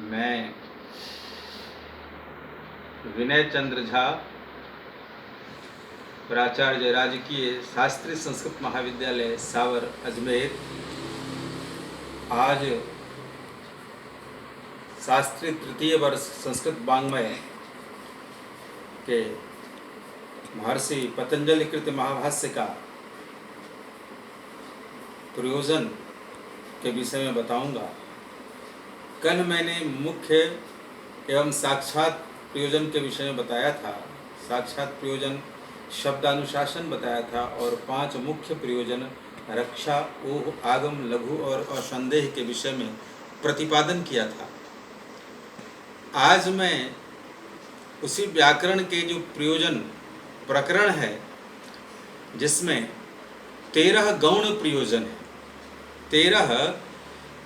मैं विनय चंद्र झा, प्राचार्य राजकीय शास्त्रीय संस्कृत महाविद्यालय सावर अजमेर, आज शास्त्रीय तृतीय वर्ष संस्कृत वाङ्मय के महर्षि पतंजलि कृत महाभाष्य का प्रयोजन के विषय में बताऊंगा। कल मैंने मुख्य एवं साक्षात प्रयोजन के विषय में बताया था। साक्षात प्रयोजन शब्दानुशासन बताया था और 5 मुख्य प्रयोजन रक्षा, ओह, आगम, लघु और असंदेह के विषय में प्रतिपादन किया था। आज मैं उसी व्याकरण के जो प्रयोजन प्रकरण है जिसमें 13 गौण प्रयोजन है,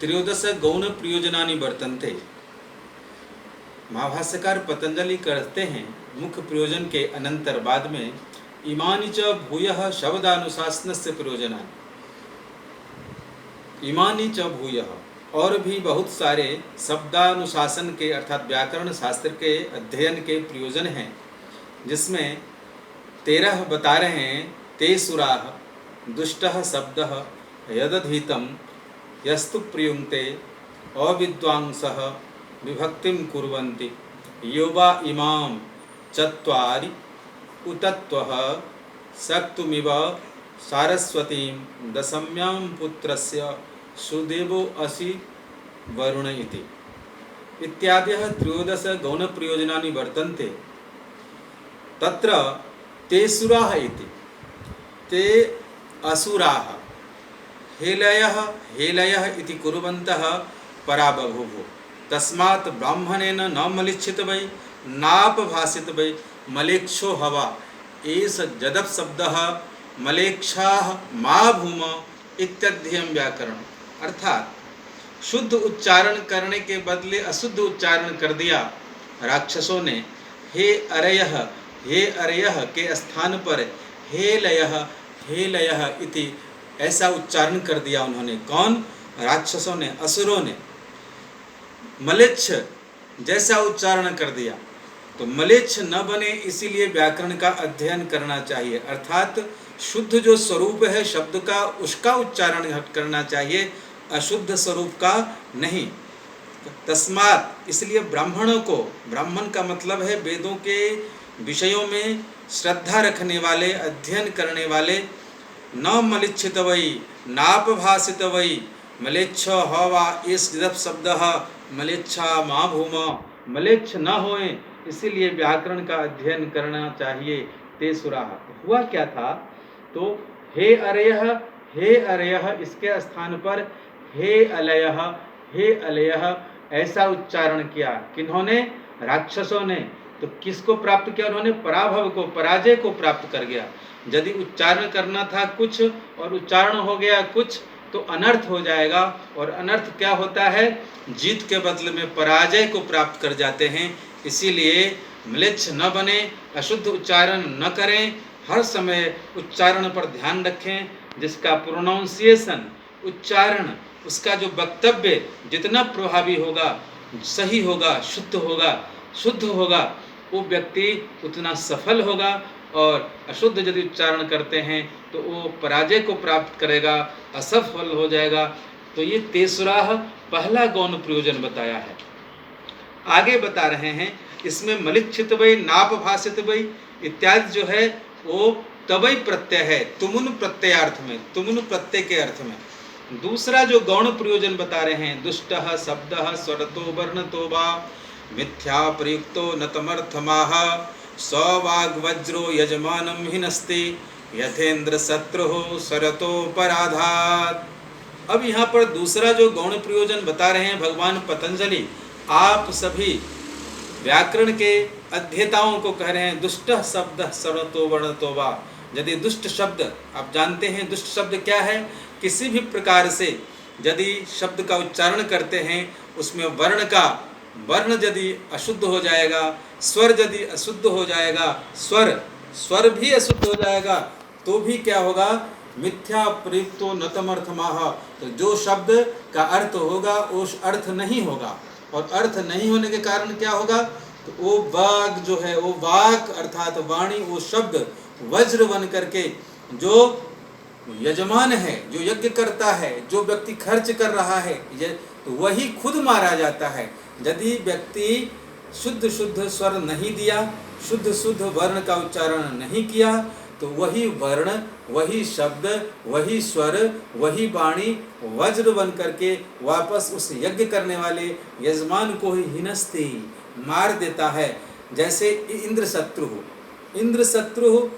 13 गौण प्रयोजनानि वर्तन्ते। महाभाष्यकार पतंजलि कहते हैं मुख्य प्रयोजन के अनंतर बाद में इमानि च भूयः शब्दानुशासनस्य प्रयोजनानि, इमानि च भूयः, और भी बहुत सारे शब्दानुशासन के अर्थात व्याकरण शास्त्र के अध्ययन के प्रयोजन हैं, जिसमें 13 बता रहे हैं। ते सुराः दुष्टः शब्दः यदधीतं यस्तु प्रयुङ्क्ते अविद्वांसः विभक्तिं कुर्वन्ति योवा इमां चत्वारि उतत्वः सक्तुमिव सारस्वतीं दशम्यां पुत्रस्य सुदेवो असि वरुण इति इत्यादयः 13 गौणप्रयोजनानि वर्तन्ते। तत्र ते सुराः इति, ते असुराः हेलयः इति कुर्वन्तः परा बभूवुः। तस्मात् ब्राह्मणेन न मलिच्छित वै नापभाषित वै मलेक्षो हवा एष जदप शब्दः मलेक्षाः मा भूम इत्यध्ययन व्याकरण। अर्थात शुद्ध उच्चारण करने के बदले अशुद्ध उच्चारण कर दिया राक्षसों ने। हे अरयः के स्थान पर हे लयः इति ऐसा उच्चारण कर दिया उन्होंने। कौन? राक्षसों ने, असुरों ने। मलेच्छ जैसा उच्चारण कर दिया। तो मलेच्छ न बने इसीलिए व्याकरण का अध्ययन करना चाहिए। अर्थात शुद्ध जो स्वरूप है शब्द का उसका उच्चारण करना चाहिए, अशुद्ध स्वरूप का नहीं। तस्मात् इसलिए ब्राह्मणों को, ब्राह्मण का मतलब है वेदों के विषयों में श्रद्धा रखने वाले, अध्ययन करने वाले, न मलिच्छित वै नापभाषित वै मलेच्छ हवा इस शब्द मलेच्छा मा भूम, मलेच्छ न होए इसीलिए व्याकरण का अध्ययन करना चाहिए। ते सुराः हुआ क्या था? तो हे अरयः इसके स्थान पर हे अलयः ऐसा उच्चारण किया। किन्होंने? राक्षसों ने। तो किसको प्राप्त किया उन्होंने? पराभव को, पराजय को प्राप्त कर गया। यदि उच्चारण करना था कुछ और उच्चारण हो गया कुछ तो अनर्थ हो जाएगा। और अनर्थ क्या होता है? जीत के बदले में पराजय को प्राप्त कर जाते हैं। इसीलिए म्लेच्छ न बने, अशुद्ध उच्चारण न करें, हर समय उच्चारण पर ध्यान रखें। जिसका प्रोनाउंसिएशन, उच्चारण, उसका जो वक्तव्य जितना प्रभावी होगा, सही होगा, शुद्ध होगा, वो व्यक्ति उतना सफल होगा। और अशुद्ध यदि उच्चारण करते हैं तो वो पराजय को प्राप्त करेगा, असफल हो जाएगा। तो ये तेसुराह पहला गौण प्रयोजन बताया है। आगे बता रहे हैं इसमें मलिच्छित वै नापभाषित वै इत्यादि जो है वो तवै प्रत्यय है, तुमुन प्रत्ययार्थ में, तुमुन प्रत्यय के अर्थ में। दूसरा जो गौण प्रयोजन बता रहे हैं, दुष्टः शब्दः स्वरतो वर्णतो वा मिथ्या प्रयुक्तो न तमर्थमाह स वाग्वज्रो यजमानं हिनस्ति यथेन्द्र शत्रुः स्वरतो पराधात्। अब यहाँ पर दूसरा जो गौण प्रयोजन बता रहे हैं भगवान पतंजलि, आप सभी व्याकरण के अध्येताओं को कह रहे हैं दुष्ट शब्द स्वरतो वर्णतो वा। यदि दुष्ट शब्द, आप जानते हैं दुष्ट शब्द क्या है? किसी भी प्रकार से यदि शब्द का उच्चारण करते हैं उसमें वर्ण यदि अशुद्ध हो जाएगा, स्वर यदि अशुद्ध हो जाएगा, स्वर भी अशुद्ध हो जाएगा तो भी क्या होगा? मिथ्या प्रयुक्तो न तमर्थमाह। तो जो शब्द का अर्थ होगा उस अर्थ नहीं होगा। और अर्थ नहीं होने के कारण क्या होगा, तो वो वाग जो है, वो वाक अर्थात वाणी, वो शब्द वज्र बन करके जो यजमान है, जो यज्ञ करता है, जो व्यक्ति खर्च कर रहा है, तो वही खुद मारा जाता है। यदि व्यक्ति शुद्ध शुद्ध स्वर नहीं दिया, शुद्ध शुद्ध वर्ण का उच्चारण नहीं किया, तो वही वर्ण, वही शब्द, वही स्वर, वही वाणी वज्र बन करके वापस उस यज्ञ करने वाले यजमान को ही हिनस्ती मार देता है। जैसे इंद्र शत्रु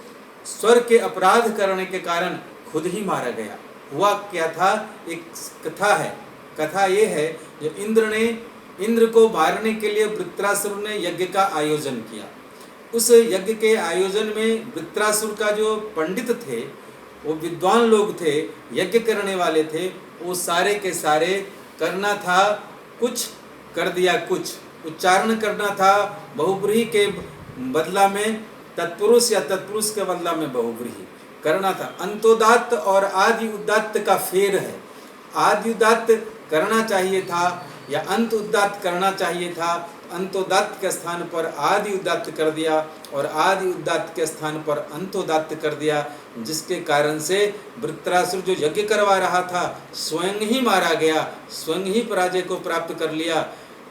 स्वर के अपराध करने के कारण खुद ही मारा गया। हुआ क्या था, एक कथा है। कथा ये है, जो इंद्र को मारने के लिए वृत्रासुर ने यज्ञ का आयोजन किया। उस यज्ञ के आयोजन में वृत्रासुर का जो पंडित थे, वो विद्वान लोग थे, यज्ञ करने वाले थे, वो सारे के सारे करना था कुछ, कर दिया कुछ। उच्चारण करना था बहुब्रीहि के बदला में तत्पुरुष, या तत्पुरुष के बदला में बहुब्रीहि करना था। अंतोदात्त और आदि उदात्त का फेर है। आदि उदात्त करना चाहिए था या अंत उदात्त करना चाहिए था। अंतोदात्त के स्थान पर आदि उदात्त कर दिया और आदि उदात्त के स्थान पर अंतोदात्त कर दिया, जिसके कारण से वृत्रासुर जो यज्ञ करवा रहा था स्वयं ही मारा गया, स्वयं ही पराजय को प्राप्त कर लिया।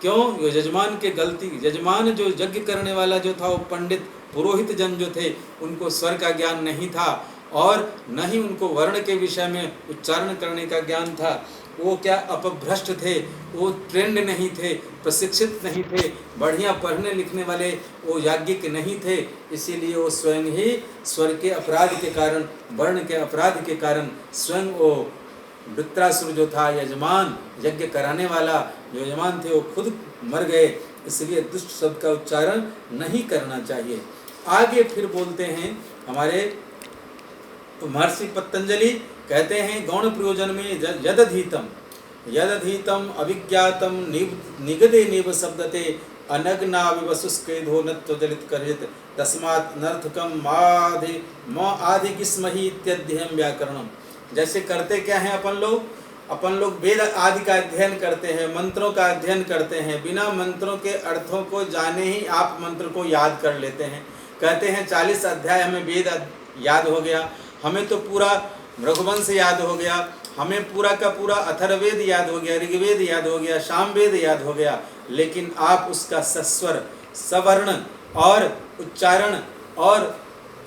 क्यों? यजमान के गलती, यजमान जो यज्ञ करने वाला जो था, वो पंडित पुरोहित जन जो थे, उनको स्वर का ज्ञान नहीं था और न ही उनको वर्ण के विषय में उच्चारण करने का ज्ञान था। वो क्या अपभ्रष्ट थे, वो ट्रेंड नहीं थे, प्रशिक्षित नहीं थे, बढ़िया पढ़ने लिखने वाले वो याज्ञिक नहीं थे। इसीलिए वो स्वयं ही स्वर के अपराध के कारण, वर्ण के अपराध के कारण स्वयं वो वृत्रासुर जो था यजमान, यज्ञ कराने वाला जो यजमान थे, वो खुद मर गए। इसलिए दुष्ट शब्द का उच्चारण नहीं करना चाहिए। आगे फिर बोलते हैं हमारे महर्षि पतंजलि, कहते हैं गौण प्रयोजन में यदधीतम अभिज्ञातम निगदे निव शब्दते अनग्नाविव शुष्केधो नत्वजलित करित तस्मात् नर्थकम आधि किस्महि इत्यध्ययन व्याकरणम। जैसे करते क्या हैं अपन लोग वेद आदि का अध्ययन करते हैं, मंत्रों का अध्ययन करते हैं, बिना मंत्रों के अर्थों को जाने ही आप मंत्र को याद कर लेते हैं। कहते हैं 40 अध्याय हमें वेद याद हो गया, हमें तो पूरा रघुवंश याद हो गया, हमें पूरा का पूरा अथर्ववेद याद हो गया, ऋग्वेद याद हो गया, सामवेद याद हो गया, लेकिन आप उसका सस्वर, सवर्ण और उच्चारण और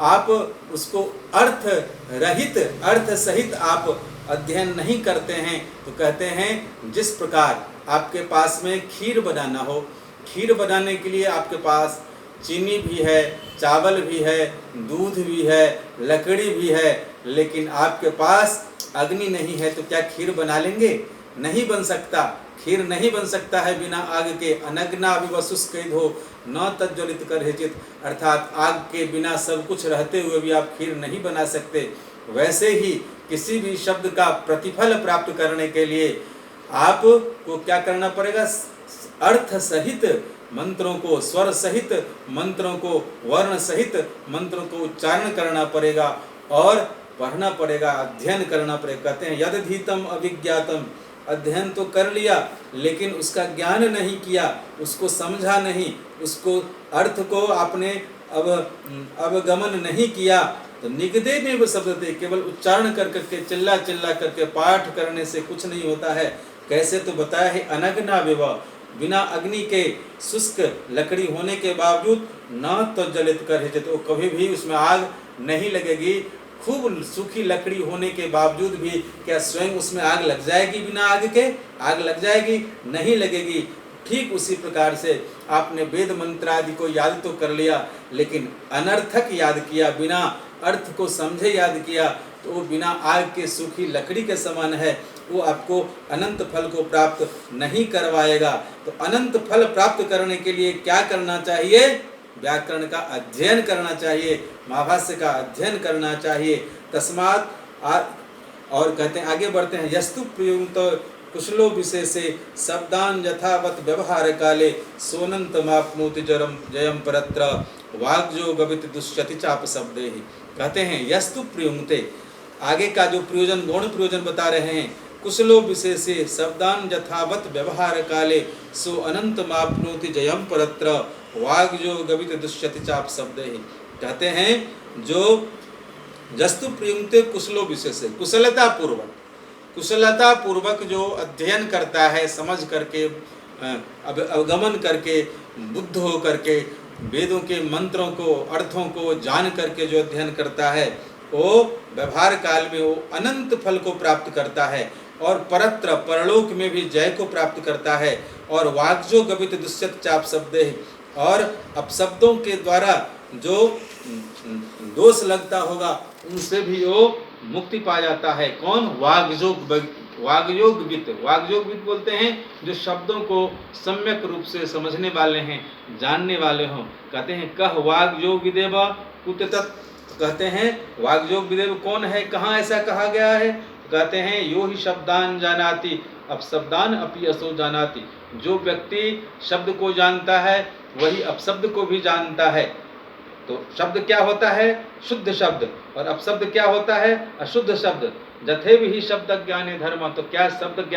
आप उसको अर्थ रहित, अर्थ सहित आप अध्ययन नहीं करते हैं। तो कहते हैं जिस प्रकार आपके पास में खीर बनाना हो, खीर बनाने के लिए आपके पास चीनी भी है, चावल भी है, दूध भी है, लकड़ी भी है, लेकिन आपके पास अग्नि नहीं है, तो क्या खीर बना लेंगे? नहीं बन सकता। खीर नहीं बन सकता है बिना आग के। अनग्ना विवशुष्केधो न तज्ज्वलित करहिचित, अर्थात आग के बिना सब कुछ रहते हुए भी आप खीर नहीं बना सकते। वैसे ही किसी भी शब्द का प्रतिफल प्राप्त करने के लिए आपको क्या करना पड़ेगा? अर्थ सहित मंत्रों को, स्वर सहित मंत्रों को, वर्ण सहित मंत्रों को उच्चारण करना पड़ेगा और पढ़ना पड़ेगा, अध्ययन करना पड़ेगा। कहते हैं यदधीतम अभिज्ञातम, अध्ययन तो कर लिया लेकिन उसका ज्ञान नहीं किया, उसको समझा नहीं, उसको अर्थ को आपने अवगमन नहीं किया, तो निगदे निव शब्दते, केवल उच्चारण कर करके, चिल्ला चिल्ला करके पाठ करने से कुछ नहीं होता है। कैसे? तो बताया है अनग्ना विवाह, बिना अग्नि के शुष्क लकड़ी होने के बावजूद न तो जलित कर, तो कभी भी उसमें आग नहीं लगेगी। खूब सूखी लकड़ी होने के बावजूद भी क्या स्वयं उसमें आग लग जाएगी? बिना आग के आग लग जाएगी? नहीं लगेगी। ठीक उसी प्रकार से आपने वेद मंत्र आदि को याद तो कर लिया, लेकिन अनर्थक याद किया, बिना अर्थ को समझे याद किया, तो वो बिना आग के सूखी लकड़ी के समान है, वो आपको अनंत फल को प्राप्त नहीं करवाएगा। तो अनंत फल प्राप्त करने के लिए क्या करना चाहिए? व्याकरण का अध्ययन करना चाहिए, महाभाष्य का अध्ययन करना चाहिए। तस्मात् और कहते हैं, आगे बढ़ते हैं, यस्तु प्रयुक्त कुशलो विशेषे शब्दान यथावत व्यवहार काले सोनंत माप्नोति जयम परत्र वाग्जो गवित दुष्यति चाप शब्दे ही। कहते हैं यस्तु प्रयुक्ते, आगे का जो प्रयोजन, गौण प्रयोजन बता रहे हैं, कुशलो विशेषे शब्दान यथावत व्यवहार काले सो अनंत मापनोति जयम परत्र वाग्यो गवित दुष्यति चाप शब्द ही। कहते हैं जो जस्तु प्रियंते कुशलो विशेषे, कुशलता पूर्वक जो अध्ययन करता है, समझ करके अवगमन करके बुद्ध हो करके वेदों के मंत्रों को अर्थों को जान करके जो अध्ययन करता है वो व्यवहार काल में वो अनंत फल को प्राप्त करता है और परत्र परलोक में भी जय को प्राप्त करता है। और वाग्जो गवित दुष्यत चाप शब्द है, और अपशब्दों के द्वारा जो दोष लगता होगा उनसे भी वो मुक्ति पा जाता है। कौन? वाग्योगवित बोलते हैं जो शब्दों को सम्यक रूप से समझने वाले हैं, जानने वाले हों। कहते हैं कह वाग्योग विदेव कुत तत्, कहते हैं वाग्योग विदेव कौन है, कहाँ ऐसा कहा गया है? कहते हैं यो ही शब्दान जानाति अपशब्दान अपि असो जानाति, जो व्यक्ति शब्द को जानता है वही अपशब्द को भी जानता है। तो शब्द क्या होता है? शुद्ध शब्द। और अपशब्द क्या होता है? अशुद्ध शब्द। जथे भी शब्द ज्ञान धर्म, तो क्या शब्द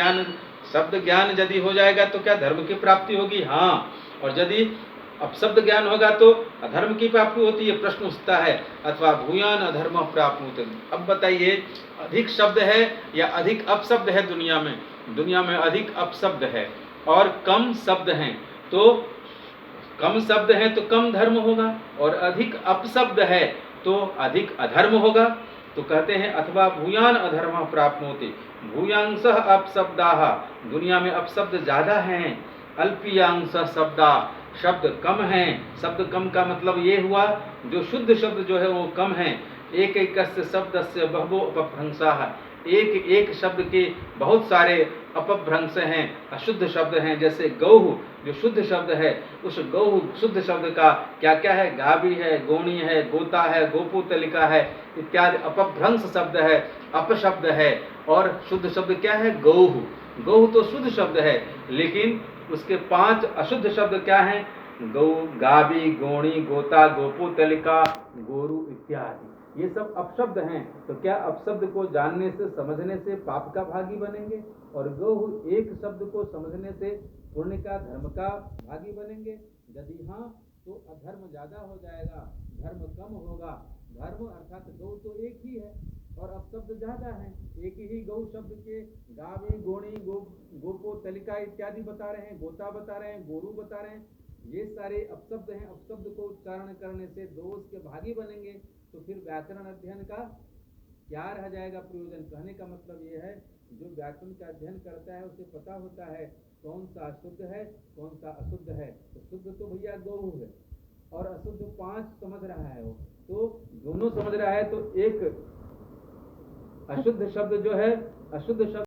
ज्ञान यदि हो जाएगा तो क्या धर्म की प्राप्ति होगी? हाँ। और यदि अपशब्द ज्ञान होगा तो अधर्म की प्राप्ति होती है, प्रश्न उठता है। अथवा भूयान अधर्म प्राप्त होते। अब बताइए अधिक शब्द है या अधिक अपशब्द है? दुनिया में अधिक अपशब्द है और कम शब्द हैं, तो कम शब्द है तो कम धर्म होगा, और अधिक अपशब्द है तो अधिक अधर्म होगा। तो कहते हैं अथवा भूयान अधर्म प्राप्त होते, भूयांश अपशब्दाः, दुनिया में अपशब्द ज्यादा हैं। अल्पियांश शब्दा, शब्द कम हैं। शब्द कम का मतलब ये हुआ जो शुद्ध शब्द जो है वो कम है। एक एक शब्दस्य बहवो अपभ्रंशाः, एक एक शब्द के बहुत सारे अपभ्रंश हैं, अशुद्ध शब्द हैं। जैसे गौः जो शुद्ध शब्द है, उस गौः शुद्ध शब्द का क्या क्या है? गावी है, गोणी है, गोता है, गोपुतलिका है इत्यादि अपभ्रंश शब्द है, अपशब्द है। और शुद्ध शब्द क्या है? गौः। गौः तो शुद्ध शब्द है, लेकिन उसके 5 अशुद्ध शब्द क्या हैं? गौ, गावी, गोणी, गोता, गोपुतलिका, गोरु इत्यादि, ये सब अपशब्द हैं। तो क्या अपशब्द को जानने से समझने से पाप का भागी बनेंगे? और गौः एक शब्द को समझने से पुण्य का धर्म का भागी बनेंगे? यदि हाँ तो अधर्म ज्यादा हो जाएगा, धर्म कम होगा। धर्म अर्थात गौ तो एक ही है और अपशब्द ज्यादा हैं। एक ही गौ शब्द के गावी, गोणी, गोपो, तलिका इत्यादि बता रहे हैं, गोता बता रहे हैं, गोरु बता रहे हैं। ये सारे अपशब्द हैं। अपशब्द को उच्चारण करने से दोष के भागी बनेंगे। तो फिर व्याकरण अध्ययन का क्या रह जाएगा प्रयोजन? कहने का मतलब ये है जो व्याकरण का अध्ययन करता है उसे पता होता है कौन सा शुद्ध है कौन सा अशुद्ध है। तो शुद्ध तो भैया गौः है और अशुद्ध 5 समझ रहा है वो, तो दोनों समझ रहा है। तो एक अशुद्ध शब्द जो है, अशुद्ध शब्द